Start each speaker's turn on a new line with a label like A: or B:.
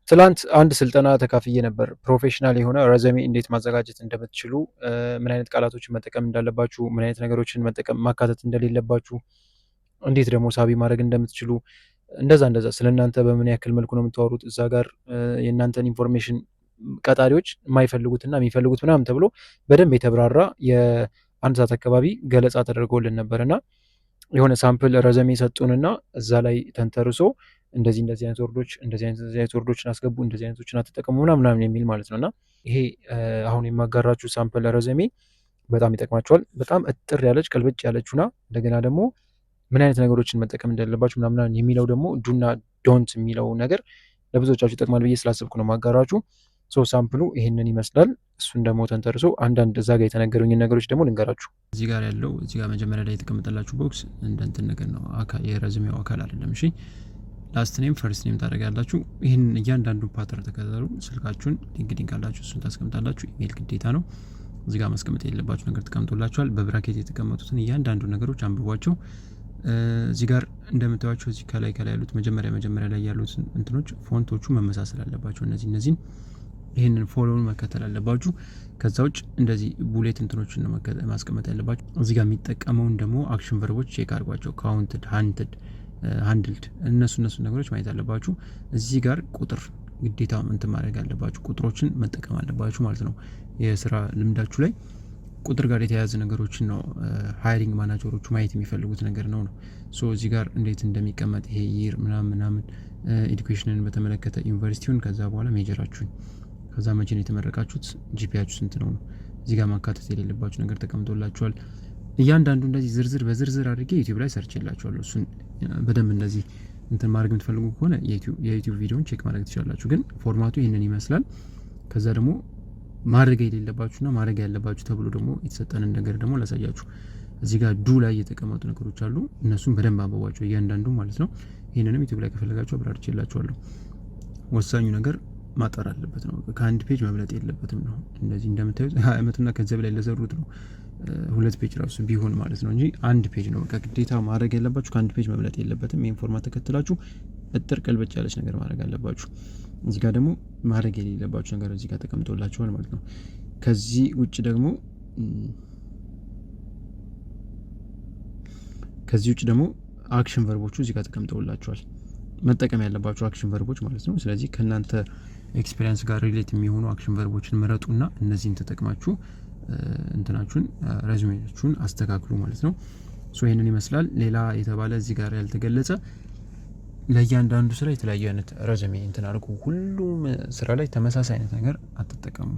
A: ትላንት አንድ ስልጠና ተካፍዬ ነበር። ፕሮፌሽናል የሆነ ረዘሜ እንዴት ማዘጋጀት እንደምትችሉ፣ ምን አይነት ቃላቶችን መጠቀም እንዳለባችሁ፣ ምን አይነት ነገሮችን መጠቀም ማካተት እንደሌለባችሁ፣ እንዴት ደግሞ ሳቢ ማድረግ እንደምትችሉ እንደዛ ስለእናንተ በምን ያክል መልኩ ነው የምታወሩት እዛ ጋር የእናንተን ኢንፎርሜሽን ቀጣሪዎች የማይፈልጉትና የሚፈልጉት ምናምን ተብሎ በደንብ የተብራራ የአንድ ሰዓት አካባቢ ገለጻ ተደርጎልን ነበርና የሆነ ሳምፕል ረዘሜ ሰጡንና እዛ ላይ ተንተርሶ እንደዚህ አይነት ወርዶች እንደዚህ አይነት ወርዶችን አስገቡ፣ እንደዚህ አይነቶችን አትጠቀሙ ምናምን የሚል ማለት ነውና ይሄ አሁን የማጋራችሁ ሳምፕል ረዘሜ በጣም ይጠቅማችኋል። በጣም እጥር ያለች ቅልብጭ ያለችና እንደገና ደግሞ ምን አይነት ነገሮችን መጠቀም እንዳለባችሁ ምናምን የሚለው ደግሞ ዱና ዶንት የሚለው ነገር ለብዙዎቻችሁ ይጠቅማል ብዬ ስላሰብኩ ነው ማጋራችሁ። ሳምፕሉ ይሄንን ይመስላል። እሱን ደግሞ ተንተርሶ አንዳንድ እዛ ጋር የተነገሩኝ ነገሮች ደግሞ ልንገራችሁ። እዚህ ጋር ያለው እዚህ ጋር መጀመሪያ ላይ የተቀመጠላችሁ ቦክስ እንትን ነገር ነው፣ የረዝሜው አካል አይደለም። እሺ ላስት ኔም ፈርስት ኔም ታደርጋላችሁ። ይህን እያንዳንዱ ፓተርን ተከተሉ። ስልካችሁን ሊንክዲን ካላችሁ እሱን ታስቀምጣላችሁ። ኢሜል ግዴታ ነው። እዚህ ጋር ማስቀመጥ የሌለባችሁ ነገር ተቀምጦላችኋል። በብራኬት የተቀመጡትን እያንዳንዱ ነገሮች አንብቧቸው። እዚህ ጋር እንደምታዩቸው እዚህ ከላይ ያሉት መጀመሪያ ላይ ያሉት እንትኖች ፎንቶቹ መመሳሰል አለባቸው። እነዚህን ይህንን ፎሎውን መከተል አለባችሁ። ከዛ ውጭ እንደዚህ ቡሌት እንትኖችን ማስቀመጥ ያለባችሁ። እዚህ ጋር የሚጠቀመውን ደግሞ አክሽን ቨርቦች ቼክ አድርጓቸው። ካውንትድ፣ ሃንትድ፣ ሃንድልድ እነሱ ነገሮች ማየት አለባችሁ። እዚህ ጋር ቁጥር ግዴታ እንትን ማድረግ አለባችሁ። ቁጥሮችን መጠቀም አለባችሁ ማለት ነው። የስራ ልምዳችሁ ላይ ቁጥር ጋር የተያያዘ ነገሮችን ነው ሃይሪንግ ማናጀሮቹ ማየት የሚፈልጉት ነገር ነው። እዚህ ጋር እንዴት እንደሚቀመጥ ይሄ ይር ምናምን ኤዱኬሽንን በተመለከተ ዩኒቨርሲቲውን፣ ከዛ በኋላ ሜጀራችሁን፣ ከዛ መቼ ነው የተመረቃችሁት፣ ጂፒያችሁ ስንት ነው። እዚህ ጋር ማካተት የሌለባችሁ ነገር ተቀምጦላችኋል። እያንዳንዱ እንደዚህ በዝርዝር አድርጌ ዩቲዩብ ላይ ሰርች የላችኋለሁ። እሱን በደንብ እንደዚህ እንትን ማድረግ የምትፈልጉ ከሆነ የዩቲዩብ ቪዲዮን ቼክ ማድረግ ትችላላችሁ። ግን ፎርማቱ ይህንን ይመስላል። ከዛ ደግሞ ማድረግ የሌለባችሁና ማድረግ ያለባችሁ ተብሎ ደግሞ የተሰጠንን ነገር ደግሞ ላሳያችሁ። እዚህ ጋር ዱ ላይ የተቀመጡ ነገሮች አሉ። እነሱም በደንብ አንብቧቸው እያንዳንዱ ማለት ነው። ይህንንም ዩቲዩብ ላይ ከፈለጋችሁ አብራርቼ የላችኋለሁ። ወሳኙ ነገር ማጠር አለበት ነው። ከአንድ ፔጅ መብለጥ የለበትም ነው። እንደዚህ እንደምታዩት 20 ዓመትና ከዚያ በላይ ለዘሩት ነው 2 ፔጅ ራሱ ቢሆን ማለት ነው እንጂ 1 ፔጅ ነው። በቃ ግዴታ ማድረግ ያለባችሁ ከአንድ ፔጅ መብለጥ የለበትም። ይሄን ፎርማት ተከትላችሁ እጥር ቀልበጭ ያለች ነገር ማድረግ አለባችሁ። እዚህ ጋር ደግሞ ማድረግ የሌለባችሁ ነገር እዚህ ጋር ተቀምጦላችኋል ማለት ነው። ከዚህ ውጭ ደግሞ አክሽን ቨርቦቹ እዚህ ጋር ተቀምጠውላችኋል። መጠቀም ያለባችሁ አክሽን ቨርቦች ማለት ነው። ስለዚህ ከእናንተ ኤክስፒሪየንስ ጋር ሪሌት የሚሆኑ አክሽን ቨርቦችን ምረጡና እነዚህን ተጠቅማችሁ እንትናችሁን ሬዙሜያችሁን አስተካክሉ ማለት ነው። ይህንን ይመስላል። ሌላ የተባለ እዚህ ጋር ያልተገለጸ ለእያንዳንዱ ስራ የተለያዩ አይነት ሬዙሜ እንትን አድርጉ። ሁሉም ስራ ላይ ተመሳሳይ አይነት ነገር አትጠቀሙ።